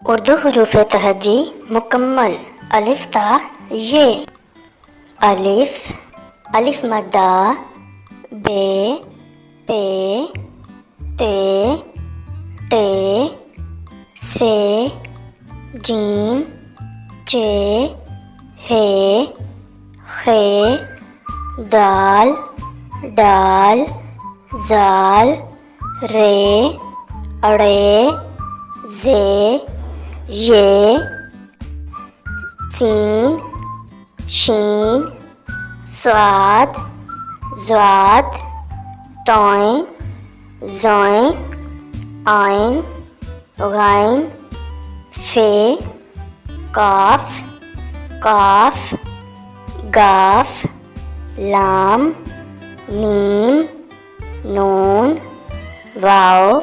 اردو حروف تہجی مکمل الف تا یہ الف الف مدہ بے پے تے ٹے سے جیم چے ہے خے دال ڈال زال رے اڑے زے یہ سین شین صاد ضاد طوئیں زوئیں عین غین فے قاف قاف گاف لام میم نون واو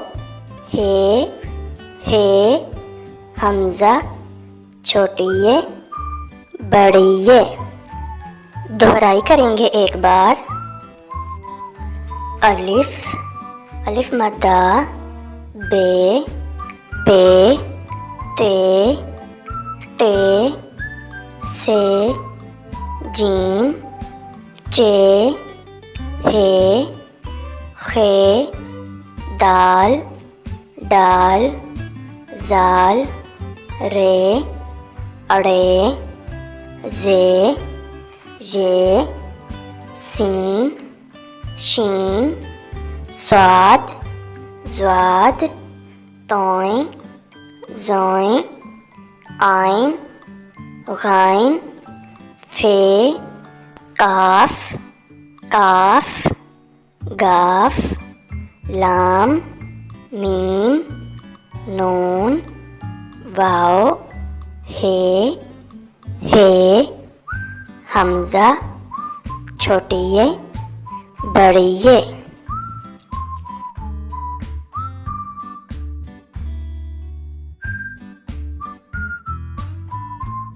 ہے حمزہ چھوٹی یہ بڑی یہ دہرائی کریں گے ایک بار الف الف مدہ بے پے تے ٹے سے جیم چے ہے خے دال ڈال زال رے اڑے زے یہ سین شین صاد ضاد طوئیں زوئیں عین غین فے قاف کاف گاف لام میم نون واو ہے حمزہ چھوٹی یہ بڑی یہ